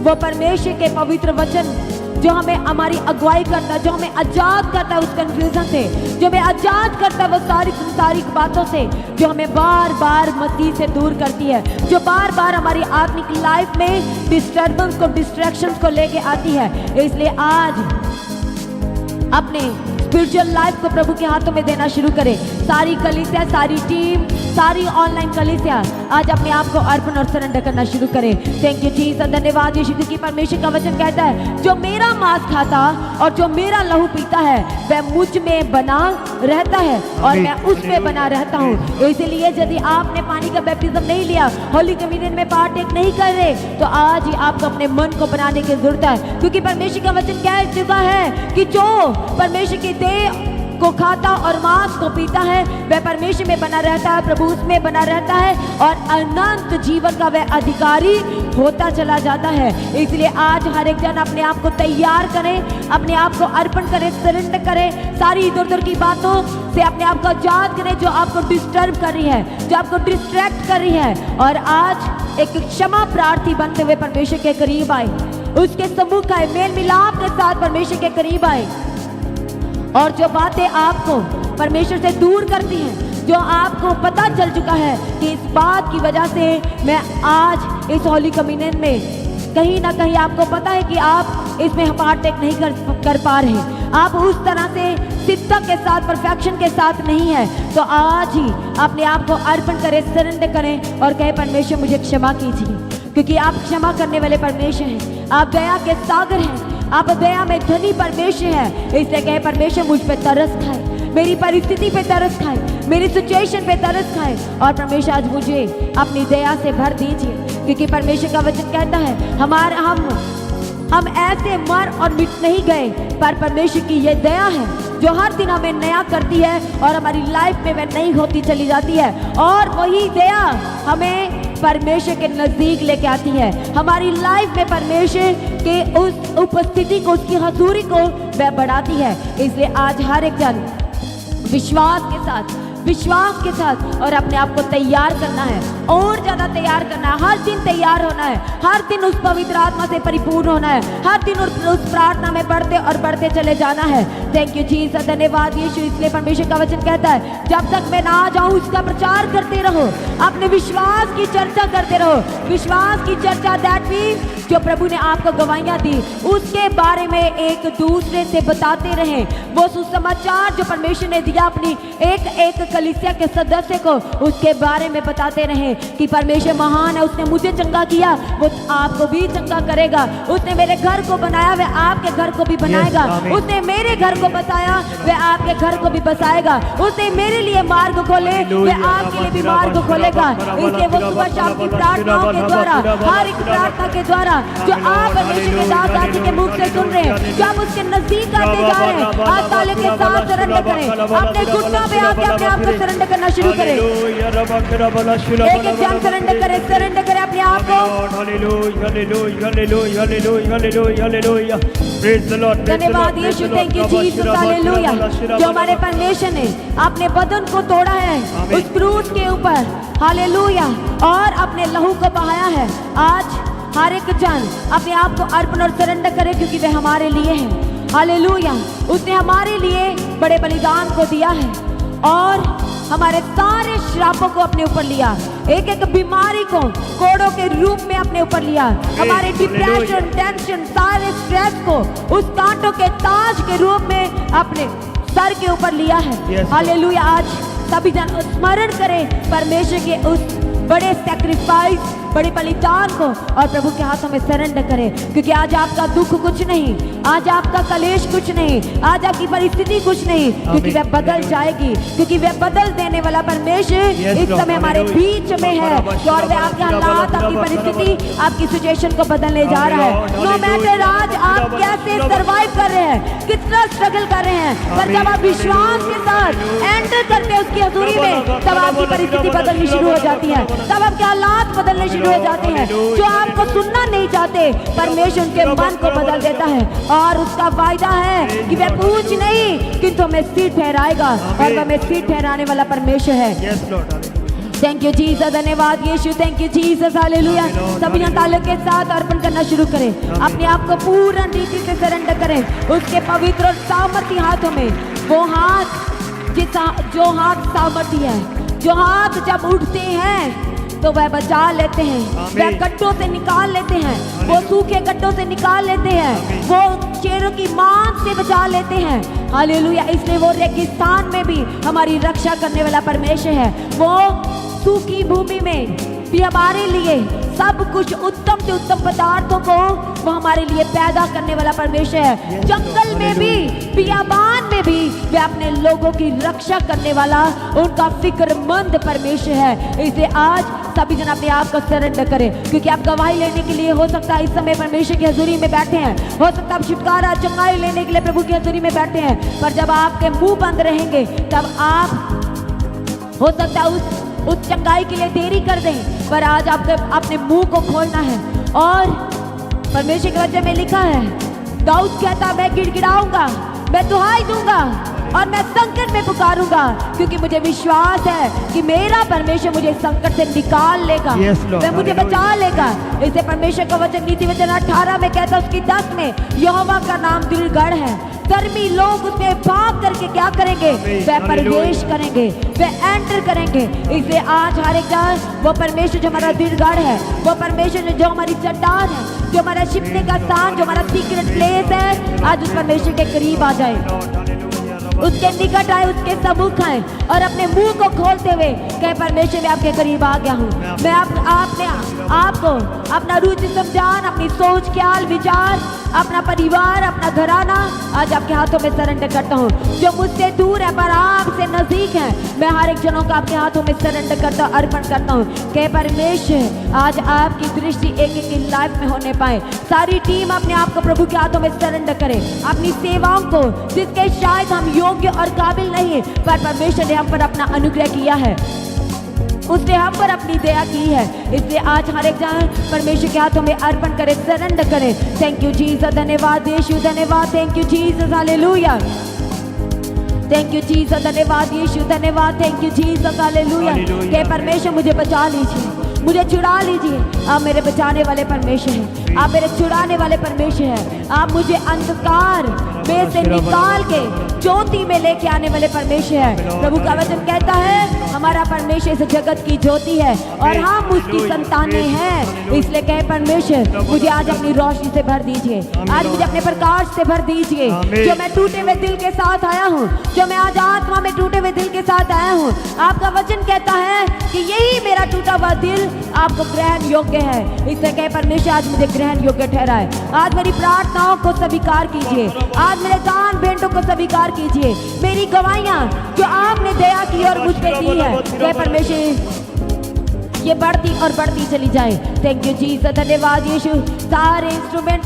वो परमेश्वर के पवित्र वचन जो हमें हमारी अगुवाई करता है, जो हमें आजाद करता है उस कंफ्यूजन से, जो हमें आजाद करता है वो सारी संसारिक बातों से, जो हमें बार बार मसीह से दूर करती है, जो बार बार हमारी आत्मिक लाइफ में डिस्टर्बेंस को, डिस्ट्रैक्शंस को लेके आती है। इसलिए आज अपने स्पिरिचुअल लाइफ को प्रभु के हाथों में देना शुरू करें। सारी कलीसिया, सारी टीम, सारी ऑनलाइन कलीसिया आज अपने आप को अर्पण और सरेंडर करना शुरू करें। थैंक यू जीसस, धन्यवाद यीशु, क्योंकि परमेश्वर का वचन कहता है जो मेरा मांस खाता और जो मेरा लहू पीता है वह मुझ में बना रहता है और मैं उसमें बना रहता हूँ। इसलिए यदि आपने पानी का बैप्टिज्म नहीं लिया, होली कम्युनियन में पार्टेक नहीं कर रहे, तो आज ही आपको अपने मन को बनाने की जरूरत है, क्योंकि परमेश्वर का वचन कह चुका है कि जो परमेश्वर की देह को खाता और मांस को पीता है वह परमेश्वर में बना रहता है, प्रभु उसमें बना रहता है और अनंत जीवन का वह अधिकारी होता चला जाता है। इसलिए आज हर एक जन अपने आप को तैयार करें, अपने आप को अर्पण करें, सरेंडर करें, सारी इधर उधर की बातों से अपने आप को आजाद करें जो आपको डिस्टर्ब कर रही है, जो आपको डिस्ट्रैक्ट कर रही है, और आज एक क्षमा प्रार्थी बनते हुए परमेश्वर के करीब आए, उसके सम्मुख आए, मेल मिलाप के साथ परमेश्वर के करीब आए, और जो बातें आपको परमेश्वर से दूर करती हैं, जो आपको पता चल चुका है कि इस बात की वजह से मैं आज इस होली कम्युनियन में कहीं ना कहीं आपको पता है कि आप इसमें पार्टेक नहीं कर पा रहे, आप उस तरह से सिद्धता के साथ, परफेक्शन के साथ नहीं है, तो आज ही अपने आप को अर्पण करें, सरेंडर करें और कहें परमेश्वर मुझे क्षमा कीजिए, क्योंकि आप क्षमा करने वाले परमेश्वर हैं, आप दया के सागर हैं। आप दया में धनी परमेश्वर है। इसलिए कहे परमेश्वर मुझ पे तरस खाए, मेरी परिस्थिति पे तरस खाए, मेरी सिचुएशन पे तरस खाए, और परमेश्वर आज मुझे अपनी दया से भर दीजिए। क्योंकि परमेश्वर का वचन कहता है हम ऐसे मर और मिट नहीं गए, पर परमेश्वर की ये दया है जो हर दिन हमें नया करती है और हमारी लाइफ में वह नई होती चली जाती है। और वही दया हमें परमेश्वर के नजदीक लेके आती है, हमारी लाइफ में परमेश्वर के उस उपस्थिति को, उसकी हजूरी को वह बढ़ाती है। इसलिए आज हर एक जन विश्वास के साथ और अपने आप को तैयार करना है, और ज्यादा तैयार करना है, हर दिन तैयार होना है, हर दिन उस पवित्र आत्मा से परिपूर्ण होना है, हर दिन उस प्रार्थना में बढ़ते और बढ़ते चले जाना है। थैंक यू जीसस, धन्यवाद यीशु। इसलिए परमेश्वर का वचन कहता है जब तक मैं ना आ जाऊं उसका प्रचार करते रहो, अपने विश्वास की चर्चा करते रहो। विश्वास की चर्चा दैट मीन्स जो प्रभु ने आपको गवाहियां दी उसके बारे में एक दूसरे से बताते रहे। वो सुसमाचार जो परमेश्वर ने दिया अपनी एक कलीसिया के सदस्य को, उसके बारे में बताते रहे कि परमेश्वर महान है, उसने मुझे चंगा किया, वो आपको भी चंगा करेगा। उसने मेरे घर को बनाया, वह आपके घर को भी बनाएगा। उसने मेरे घर को बसाया, वह आपके घर को भी बसाएगा। उसने मेरे लिए मार्ग खोले, वह आपके लिए भी मार्ग खोलेगा। इसलिए वो सुबह शाम की प्रार्थनाओं के द्वारा, हर एक प्रार्थना के द्वारा जो आप परमेश्वर के दास दासी के मुख से सुन रहे हैं, जो आप उसके नजदीक आते जा रहे हैं, आज ताले के साथ सरेंडर करें, अपने घुटनों पे आके अपने आप को सरेंडर करना शुरू करें। एक एक जन सरेंडर करें अपने आप को। धन्यवाद यीशु, थैंक यू जीसस, हालेलुया। जो हमारे परमेश्वर ने अपने बदन को तोड़ा है उस क्रूस के ऊपर, हालेलुया, और अपने लहू को बहाया है। आज हर एक जन अपने आप को अर्पण और सरेंडर करे, क्योंकि वह हमारे लिए है। हालेलुया, उसने हमारे लिए बड़े बलिदान को दिया है और हमारे सारे श्रापों को अपने ऊपर लिया, एक एक बीमारी को कोड़ों के रूप में अपने ऊपर लिया, हमारे डिप्रेशन, टेंशन, सारे स्ट्रेस को उस कांटों के ताज के रूप में अपने सर के ऊपर लिया है। हालेलुया, आज सभी जन स्मरण करें परमेश्वर के उस बड़े सैक्रिफाइस, बड़े बलिदान को, और प्रभु के हाथों में सरेंडर करें। क्योंकि आज आपका दुख कुछ नहीं, आज आपका कलेश कुछ नहीं, आज आपकी परिस्थिति कुछ नहीं, क्योंकि वह बदल जाएगी, क्योंकि वह बदल देने वाला परमेश्वर इस समय हमारे बीच में है। और वह आपके हालात, आपकी परिस्थिति, आपकी सिचुएशन को बदलने जा रहा है। नो मैटर आज आप कैसे सर्वाइव कर रहे हैं, कितना स्ट्रगल कर रहे हैं, पर जब आप विश्वास के साथ एंटर करते हैं उसकी हजूरी में, तब आपकी परिस्थिति बदलनी शुरू हो जाती है, तब आपके हालात बदलने शुरू हो जाते हैं। जो आपको सुनना नहीं चाहते, परमेश्वर उनके मन को बदल देता है, और उसका वायदा है कि वह पूछ नहीं किंतु हमें सिर ठहराएगा, और वह हमें सिर ठहराने वाला परमेश्वर है। थैंक यू जीसस, धन्यवाद यीशु, थैंक यू जीसस, हालेलुया। सभी तालों के साथ अर्पण करना शुरू करें, अपने आप को पूर्ण रीति से सरेंडर करें उसके पवित्र और सामर्थी हाथों में। वो हाथ जो हाथ सामर्थी है, जो हाथ जब उठते हैं तो वह बचा लेते हैं, वह गड्ढों से निकाल लेते हैं, वो सूखे गड्ढों से निकाल लेते हैं, वो शेरों की मांस से बचा लेते हैं। हालेलुया, इसलिए वो रेगिस्तान में भी हमारी रक्षा करने वाला परमेश्वर है। वो सूखी भूमि में भी हमारे लिए सब कुछ उत्तम से उत्तम पदार्थों को वो हमारे लिए पैदा करने वाला परमेश्वर है। जंगल में भी, बियाबान में भी वे अपने लोगों की रक्षा करने वाला, उनका फिक्रमंद परमेश्वर है। इसलिए आज सभी जन अपने आप को सरेंडर करें, क्योंकि आप गवाही लेने के लिए हो सकता है इस समय परमेश्वर की हजूरी में बैठे हैं, हो सकता है आप छुटकारा, चंगाई लेने के लिए प्रभु की हजूरी में बैठे हैं, पर जब आपके मुंह बंद रहेंगे तब आप हो सकता है उस चंगाई के लिए देरी कर दें, पर आज आपके अपने मुंह को खोलना है। और परमेश्वर के वचन में लिखा है, दाऊद कहता मैं गिड़गिड़ाऊंगा, मैं दुहाई दूंगा और मैं संकट में पुकारूंगा, क्योंकि मुझे विश्वास है कि मेरा परमेश्वर मुझे संकट से निकाल लेगा, वह मुझे बचा लेगा। इसे परमेश्वर का वचन नीति वचन 18 में कहता है, उसकी 10 में यहोवा का नाम दृढ़गढ़ है, धर्मी लोग उसमें भाग करके क्या करेंगे, वह प्रवेश करेंगे, वह एंटर करेंगे। इसलिए आज हर एक वो परमेश्वर जो हमारा दृढ़गढ़ है, वो परमेश्वर जो हमारी चट्टान है, जो हमारा छिपने का स्थान, जो हमारा सीक्रेट प्लेस है, आज उस परमेश्वर के करीब आ जाए। उसके निकट आए, उसके सम्मुख आए और अपने मुंह को खोलते हुए कहे परमेश्वर मैं आपके करीब आ गया हूँ। मैं आपने आपको अपना रुचि समझान, अपनी सोच, ख्याल, विचार, अपना परिवार, अपना घराना आज आपके हाथों में सरेंडर करता हूँ। जो मुझसे दूर है पर आपसे नजदीक है, मैं हर एक जनों को आपके हाथों में सरेंडर करता हूँ, अर्पण करता हूँ। कहे परमेश्वर आज आपकी दृष्टि एक एक की लाइफ में होने पाए। सारी टीम अपने आप को प्रभु के हाथों में सरेंडर करे, अपनी सेवाओं को जिसके शायद हम योग्य और काबिल नहीं, पर परमेश्वर ने हम पर अपना अनुग्रह किया है, उसने हम पर अपनी दया की है। इसलिए आज हर एक जन परमेश्वर के हाथों में अर्पण करे, सरेंडर करे। थैंक यू जीसस, धन्यवाद यीशु, धन्यवाद, thank you Jesus, hallelujah. Thank you Jesus, धन्यवाद यीशु, धन्यवाद, थैंक यू जीसस, हालेलुया। हे परमेश्वर मुझे बचा लीजिए, मुझे छुड़ा लीजिए। आप मेरे बचाने वाले परमेश्वर हैं, आप मेरे छुड़ाने वाले परमेश्वर हैं। आप मुझे अंधकार में से निकाल के ज्योति में लेके आने वाले परमेश्वर है। प्रभु का वचन कहता है हमारा परमेश्वर इस जगत की ज्योति है और हम उसकी संतानें हैं। इसलिए कहे परमेश्वर मुझे आज अपनी रोशनी से भर दीजिए, आज मुझे अपने प्रकाश से भर दीजिए। जो मैं टूटे हुए दिल के साथ आया हूँ, जो मैं आज आत्मा में टूटे हुए दिल के साथ आया हूँ, आपका वचन कहता है कि यही मेरा टूटा हुआ दिल आपको ग्रहण योग्य है। इसलिए कहे परमेश्वर आज मुझे ग्रहण योग्य ठहराए। आज मेरी प्रार्थनाओं को स्वीकार कीजिए, आज मेरे दान भेंटों को स्वीकार कीजिए। मेरी गवाहियां जो आपने दया की और मुझ पे दी है, कहे परमेश्वर ये बढ़ती और बढ़ती चली जाए। थैंक यू जीसस, धन्यवाद यीशु। सारे इंस्ट्रूमेंट,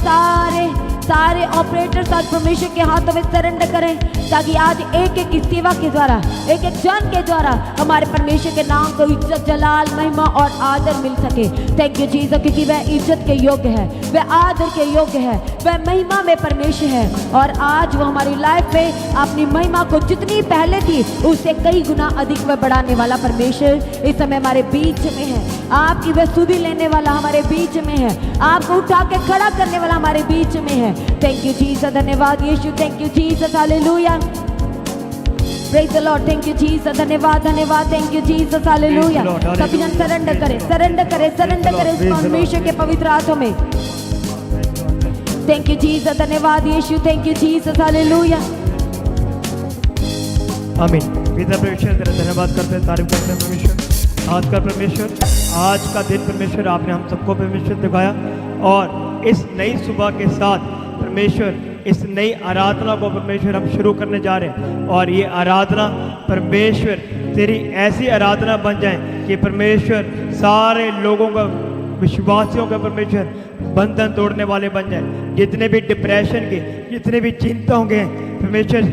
सारे ऑपरेटर्स आज परमेश्वर के हाथों में सरेंडर करें, ताकि आज एक एक की सेवा के द्वारा, एक एक जन के द्वारा हमारे परमेश्वर के नाम को इज्जत, जलाल, महिमा और आदर मिल सके। थैंक यू जीसस, क्योंकि वह इज्जत के योग्य है, वह आदर के योग्य है, वह महिमा में परमेश्वर है। और आज वो हमारी लाइफ में अपनी महिमा को जितनी पहले थी उससे कई गुना अधिक वह बढ़ाने वाला परमेश्वर इस समय हमारे बीच में है। आपकी वह सुधि लेने वाला हमारे बीच में है, आपको उठा के खड़ा करने वाला हमारे बीच में है। थैंक यू जीसस, धन्यवाद यीशु, thank you Jesus, hallelujah. Praise the lord, thank you Jesus, धन्यवाद, धन्यवाद, थैंक यू जीसस, हालेलुया। सभी जन सरेंडर करें, सरेंडर करें, सरेंडर करें इस परमेश्वर के पवित्र हाथों में। थैंक यू जीसस, धन्यवाद यीशु, थैंक यू जीसस, हालेलुया। आमीन। पिता परमेश्वर तेरा धन्यवाद करते हैं, तारीफ करते हैं परमेश्वर। आज का परमेश्वर, आज का दिन परमेश्वर आपने हम सबको परमेश्वर दिखाया, और इस नई सुबह के साथ परमेश्वर इस नई आराधना को परमेश्वर हम शुरू करने जा रहे हैं। और ये आराधना परमेश्वर तेरी ऐसी आराधना बन जाए कि परमेश्वर सारे लोगों का, विश्वासियों का परमेश्वर बंधन तोड़ने वाले बन जाए। जितने भी डिप्रेशन के, जितने भी चिंताओं के परमेश्वर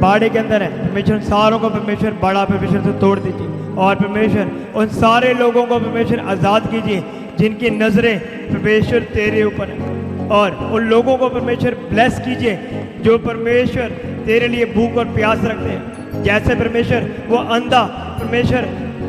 बाड़े के अंदर है, परमेश्वर सारों को परमेश्वर बड़ा परमेश्वर से तोड़ दीजिए। और परमेश्वर उन सारे लोगों को परमेश्वर आज़ाद कीजिए जिनकी नज़रें परमेश्वर तेरे ऊपर है। और उन लोगों को परमेश्वर ब्लेस कीजिए जो परमेश्वर तेरे लिए भूख और प्यास रखते हैं। जैसे परमेश्वर वो अंधा परमेश्वर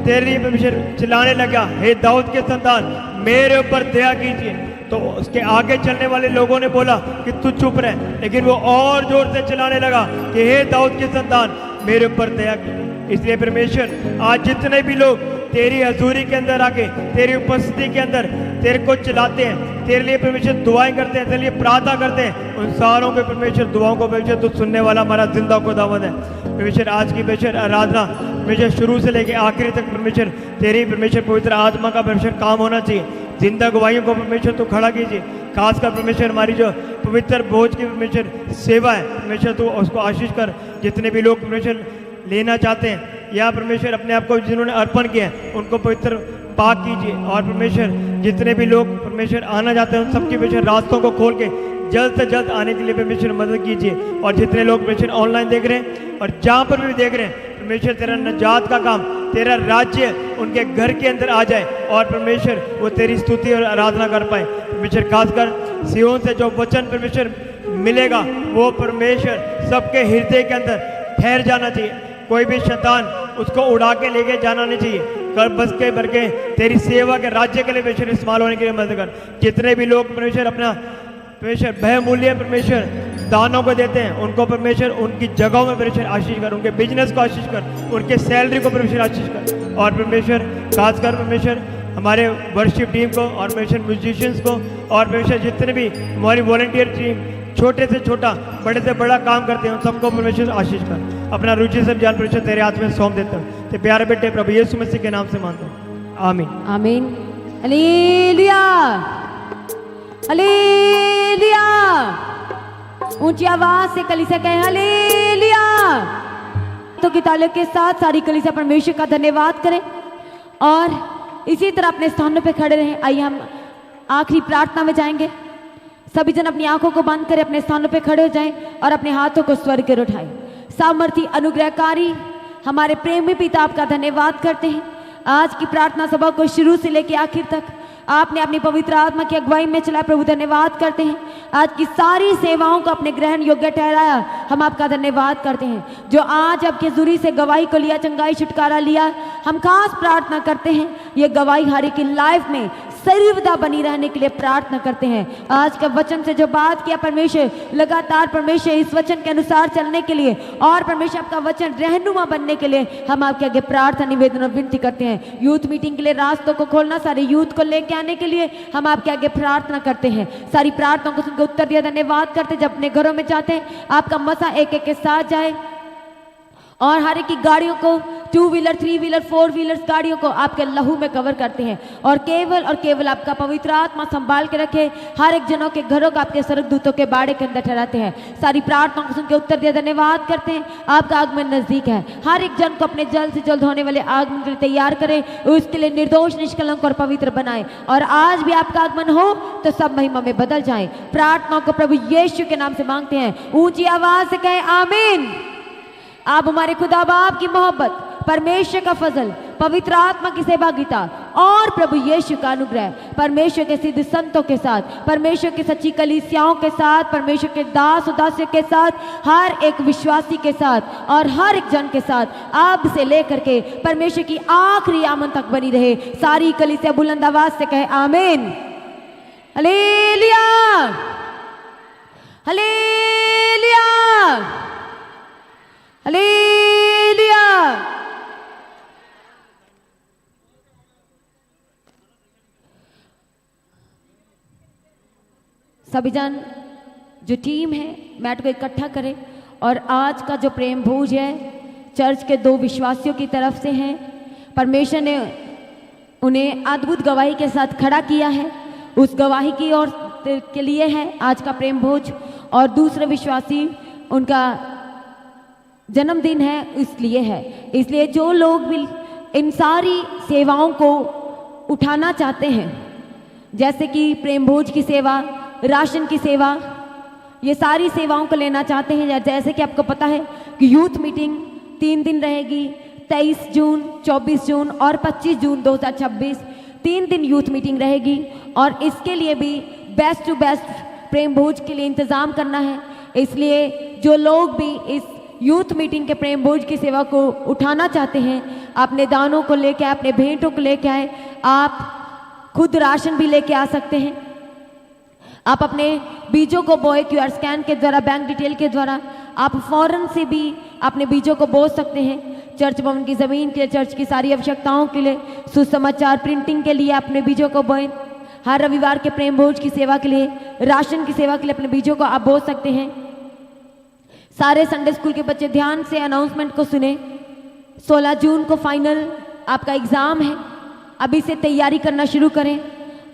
तेरे लिए परमेश्वर चिल्लाने लगा, हे दाऊद के संतान मेरे ऊपर दया कीजिए, तो उसके आगे चलने वाले लोगों ने बोला कि तू चुप रह, लेकिन वो और जोर से चिल्लाने लगा कि हे दाऊद के संतान मेरे ऊपर दया कीजिए। इसलिए परमेश्वर आज जितने भी लोग तेरी हजूरी के अंदर आके, तेरी उपस्थिति के अंदर तेरे को चिल्लाते हैं, तेरे लिए परमेश्वर दुआएं करते हैं, तेरे लिए प्रार्थना करते हैं, उन सारों के परमेश्वर दुआओं को परमेश्वर तू सुनने वाला हमारा जिंदा खुदावंद है। परमेश्वर आज की परमेश्वर आराधना परमेश्वर शुरू से लेकर आखिरी तक परमेश्वर तेरी परमेश्वर पवित्र आत्मा का परमेश्वर काम होना चाहिए। जिंदा गवाहियों को परमेश्वर तू खड़ा कीजिए। खासकर परमेश्वर हमारी जो पवित्र भोज की परमेश्वर सेवा है, परमेश्वर तू उसको आशीष कर। जितने भी लोग परमेश्वर लेना चाहते हैं या परमेश्वर अपने आप को जिन्होंने अर्पण किया है उनको पवित्र पाक कीजिए। और परमेश्वर जितने भी लोग परमेश्वर आना चाहते हैं उन सबके परमेश्वर रास्तों को खोल के जल्द से जल्द आने के लिए परमेश्वर मदद कीजिए। और जितने लोग परमेश्वर ऑनलाइन देख रहे हैं और जहाँ पर भी देख रहे हैं परमेश्वर तेरा निजात का काम, तेरा राज्य उनके घर के अंदर आ जाए और परमेश्वर वो तेरी स्तुति और आराधना कर पाए। परमेश्वर खासकर सियोन से जो वचन परमेश्वर मिलेगा वो परमेश्वर सबके हृदय के अंदर ठहर जाना चाहिए। कोई भी शैतान उसको उड़ा के लेके जाना नहीं चाहिए। कर बस के भर के तेरी सेवा के राज्य के लिए परमेश्वर इस्तेमाल होने के लिए मदद कर। जितने भी लोग परमेश्वर अपना परमेश्वर बहुमूल्य परमेश्वर दानों को देते हैं उनको परमेश्वर उनकी जगहों में परमेश्वर आशीष कर, उनके बिजनेस को आशीष कर, उनके सैलरी को परमेश्वर आशीष कर। और परमेश्वर खासकर परमेश्वर हमारे वर्शिप टीम को और परमेश्वर म्यूजिशियंस को और परमेश्वर जितने भी हमारी वॉलंटियर टीम छोटे से छोटा बड़े से बड़ा काम करते हैं उन सबको परमेश्वर आशीष कर। अपना रुचि से ज्ञान परमेश्वर तेरे हाथ में सौंप देता हूँ। ते प्यारे बेटे प्रभु यीशु मसीह के नाम से मांगता हूँ, आमीन। आमीन। Hallelujah, hallelujah. ऊंची आवाज से कलीसिया कहे हालेलुया। तो की तालियों के साथ सारी कलीसिया परमेश्वर का धन्यवाद करें और इसी तरह अपने स्थानों पे खड़े रहें। आइए हम आखिरी प्रार्थना में जाएंगे। सभी जन अपनी आंखों को बंद करें, अपने स्थानों पे खड़े हो जाएं और अपने हाथों को स्वर्ग की ओर उठाएं। सामर्थी अनुग्रहकारी हमारे प्रेमी पिता, आपका धन्यवाद करते हैं। आज की प्रार्थना सभा को शुरू से लेकर आखिर तक आपने अपनी पवित्र आत्मा की अगुवाई में चला। प्रभु धन्यवाद करते हैं। आज की सारी सेवाओं को अपने ग्रहण योग्य ठहराया। हम आपका धन्यवाद करते हैं जो आज आपके जुरी से गवाही को लिया, चंगाई छुटकारा लिया। हम खास प्रार्थना करते हैं ये गवाही हर की लाइफ में सर्वदा बनी रहने के लिए प्रार्थना करते हैं। आज का वचन से जो बात किया परमेश्वर, लगातार परमेश्वर इस वचन के अनुसार चलने के लिए और परमेश्वर आपका वचन रहनुमा बनने के लिए हम आपके आगे प्रार्थना निवेदन और विनती करते हैं। यूथ मीटिंग के लिए रास्तों को खोलना, सारे यूथ को लेके आने के लिए हम आपके आगे प्रार्थना करते हैं। सारी प्रार्थनाओं को सुनकर उत्तर दिया, धन्यवाद करते। जब अपने घरों में जाते हैं आपका मसा एक एक के साथ जाए और हर एक की गाड़ियों को, 2 व्हीलर 3 व्हीलर 4 व्हीलर्स गाड़ियों को आपके लहू में कवर करते हैं और केवल आपका पवित्र आत्मा संभाल के रखे। हर एक जनों के घरों को आपके स्वर्गदूतों के बाड़े के अंदर ठहराते हैं। सारी प्रार्थनाओं को सुनकर उत्तर दिया, धन्यवाद करते हैं। आपका आगमन नजदीक है। हर एक जन को अपने जल्द से जल्द होने वाले आगमन के लिए तैयार करें, उसके लिए निर्दोष, निष्कलंक और पवित्र बनाए। और आज भी आपका आगमन हो तो सब महिमा में बदल जाए। प्रार्थनाओं को प्रभु यीशु के नाम से मांगते हैं। ऊंची आवाज से कहें आमीन। आप हमारे खुदा बाप की मोहब्बत, परमेश्वर का फजल, पवित्र आत्मा की सहभागिता और प्रभु यीशु का अनुग्रह, परमेश्वर के सिद्ध संतों के साथ, परमेश्वर की सच्ची कलीसियाओं के साथ, परमेश्वर के दास उदासियों के साथ, हर एक विश्वासी के साथ और हर एक जन के साथ अब से लेकर के परमेश्वर की आखिरी आमन तक बनी रहे। सारी कलीसिया बुलंद आवाज से कहे आमीन। Hallelujah, hallelujah, hallelujah. सभी जन जो टीम है मैट को इकट्ठा करें और आज का जो प्रेम भोज है चर्च के 2 विश्वासियों की तरफ से है। परमेश्वर ने उन्हें अद्भुत गवाही के साथ खड़ा किया है। उस गवाही की ओर के लिए है आज का प्रेम भोज। और दूसरे विश्वासी उनका जन्मदिन है इसलिए है। इसलिए जो लोग भी इन सारी सेवाओं को उठाना चाहते हैं, जैसे कि प्रेम भोज की सेवा, राशन की सेवा, ये सारी सेवाओं को लेना चाहते हैं। जैसे कि आपको पता है कि यूथ मीटिंग 3 दिन रहेगी, 23 जून, 24 जून और 25 जून 2026 3 दिन यूथ मीटिंग रहेगी। और इसके लिए भी बेस्ट टू बेस्ट प्रेम भोज के लिए इंतज़ाम करना है। इसलिए जो लोग भी इस यूथ मीटिंग के प्रेम भोज की सेवा को उठाना चाहते हैं, अपने दानों को लेके आए, अपने भेंटों को लेके आए। आप खुद राशन भी लेके आ सकते हैं। आप अपने बीजों को बोए QR स्कैन के द्वारा, बैंक डिटेल के द्वारा आप फौरन से भी अपने बीजों को बो सकते हैं। चर्च भवन की ज़मीन के लिए, चर्च की सारी आवश्यकताओं के लिए, सुसमाचार प्रिंटिंग के लिए अपने बीजों को बोएं। हर रविवार के प्रेम भोज की सेवा के लिए, राशन की सेवा के लिए अपने बीजों को आप बो सकते हैं। सारे संडे स्कूल के बच्चे ध्यान से अनाउंसमेंट को सुने। 16 जून को फाइनल आपका एग्ज़ाम है। अभी से तैयारी करना शुरू करें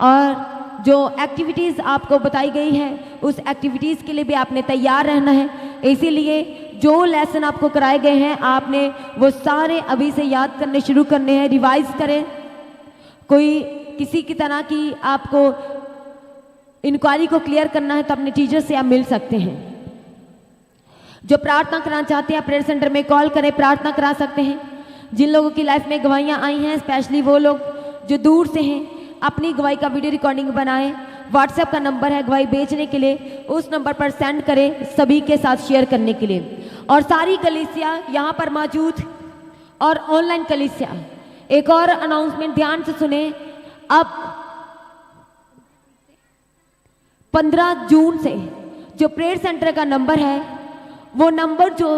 और जो एक्टिविटीज़ आपको बताई गई है उस एक्टिविटीज़ के लिए भी आपने तैयार रहना है। इसीलिए जो लेसन आपको कराए गए हैं आपने वो सारे अभी से याद करने शुरू करने हैं, रिवाइज करें। कोई किसी की तरह की आपको इंक्वायरी को क्लियर करना है तो अपने टीचर से आप मिल सकते हैं। जो प्रार्थना कराना चाहते हैं प्रेयर सेंटर में कॉल करें, प्रार्थना करा सकते हैं। जिन लोगों की लाइफ में गवाहियाँ आई हैं, स्पेशली वो लोग जो दूर से हैं, अपनी गवाही का वीडियो रिकॉर्डिंग बनाएं। व्हाट्सएप का नंबर है गवाही भेजने के लिए, उस नंबर पर सेंड करें सभी के साथ शेयर करने के लिए। और सारी कलीसिया यहाँ पर मौजूद और ऑनलाइन कलीसिया, एक और अनाउंसमेंट ध्यान से सुने। अब 15 जून से जो प्रेयर सेंटर का नंबर है, वो नंबर जो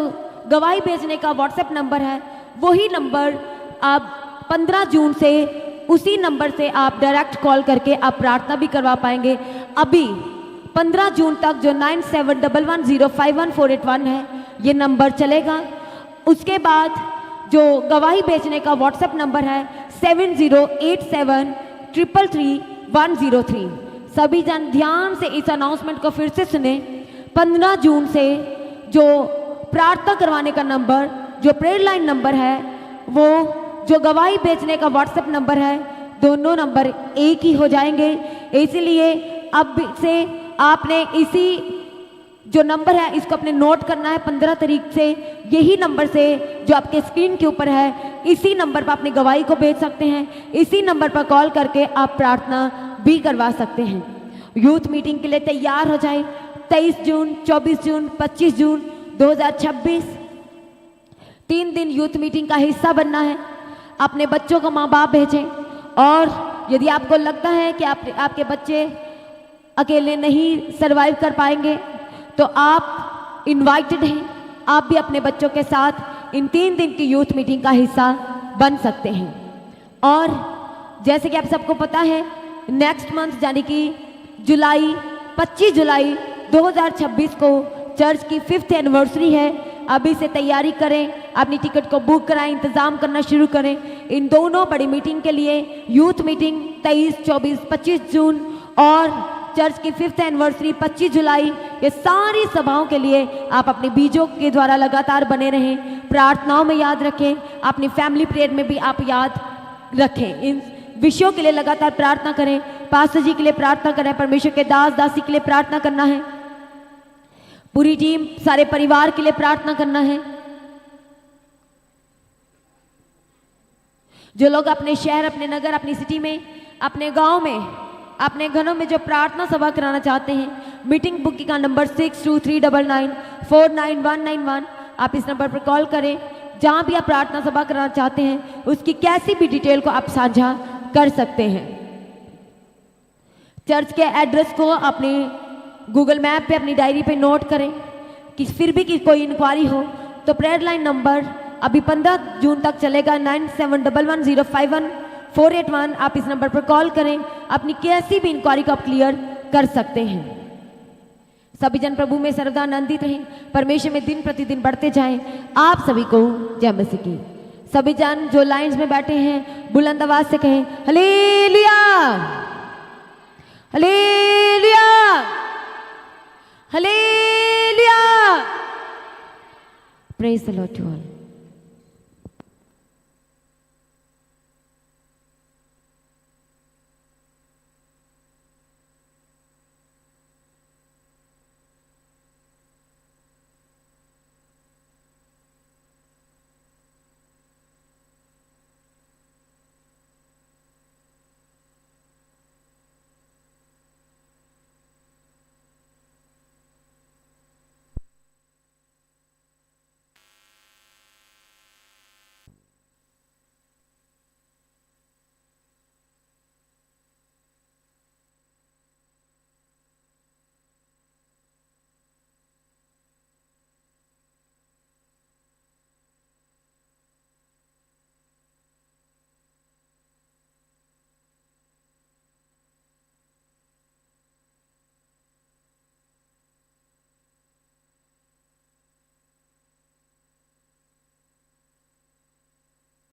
गवाही भेजने का व्हाट्सएप नंबर है, वही नंबर आप 15 जून से उसी नंबर से आप डायरेक्ट कॉल करके आप प्रार्थना भी करवा पाएंगे। अभी 15 जून तक जो 9711051481 है ये नंबर चलेगा। उसके बाद जो गवाही भेजने का व्हाट्सएप नंबर है 7087333103। सभी जन ध्यान से इस अनाउंसमेंट को फिर से सुने। 15 जून से जो प्रार्थना करवाने का नंबर, जो प्रेयर लाइन नंबर है, वो जो गवाही भेजने का व्हाट्सएप नंबर है, दोनों नंबर एक ही हो जाएंगे। इसीलिए अब से आपने इसी जो नंबर है इसको अपने नोट करना है। 15 तारीख से यही नंबर से जो आपके स्क्रीन के ऊपर है, इसी नंबर पर अपनी गवाही को भेज सकते हैं। इसी नंबर पर कॉल करके आप प्रार्थना भी करवा सकते हैं। यूथ मीटिंग के लिए तैयार हो जाए। 23 जून, 24 जून, 25 जून 2026 3 दिन यूथ मीटिंग का हिस्सा बनना है। अपने बच्चों को माँ बाप भेजें। और यदि आपको लगता है कि आपके बच्चे अकेले नहीं सरवाइव कर पाएंगे तो आप इनवाइटेड हैं। आप भी अपने बच्चों के साथ इन 3 दिन की यूथ मीटिंग का हिस्सा बन सकते हैं। और जैसे कि आप सबको पता है, नेक्स्ट मंथ यानी कि 25 जुलाई 2026 को चर्च की 5th एनिवर्सरी है। अभी से तैयारी करें, अपनी टिकट को बुक कराएं, इंतज़ाम करना शुरू करें। इन दोनों बड़ी मीटिंग के लिए यूथ मीटिंग 23, 24, 25 जून और चर्च की 5th एनिवर्सरी 25 जुलाई, ये सारी सभाओं के लिए आप अपने बीजों के द्वारा लगातार बने रहें। प्रार्थनाओं में याद रखें, अपनी फैमिली प्रेयर में भी आप याद रखें। इन विषयों के लिए लगातार प्रार्थना करें। पास्टर जी के लिए प्रार्थना करें, परमेश्वर के दास दासी के लिए प्रार्थना करना है, पूरी टीम सारे परिवार के लिए प्रार्थना करना है। जो लोग अपने शहर, अपने नगर, अपनी सिटी में, अपने गांव में, अपने घरों में जो प्रार्थना सभा कराना चाहते हैं, मीटिंग बुकिंग का नंबर 6239949191। आप इस नंबर पर कॉल करें। जहां भी आप प्रार्थना सभा कराना चाहते हैं उसकी कैसी भी डिटेल को आप साझा कर सकते हैं। चर्च के एड्रेस को अपने गूगल मैप पे, अपनी डायरी पे नोट करें कि फिर भी कि कोई इंक्वायरी हो तो प्रेयर लाइन नंबर अभी 15 जून तक चलेगा 9711051481। आप इस नंबर पर कॉल करें। अपनी कैसी भी इंक्वायरी को आप क्लियर कर सकते हैं। सभी जन प्रभु में सर्वदा आनंदित रहें, परमेश्वर में दिन प्रतिदिन बढ़ते जाएं। आप सभी को जय मसीह की। सभी जन जो लाइन्स में बैठे हैं बुलंद आवाज से कहें hallelujah, hallelujah, hallelujah. Praise the Lord to all.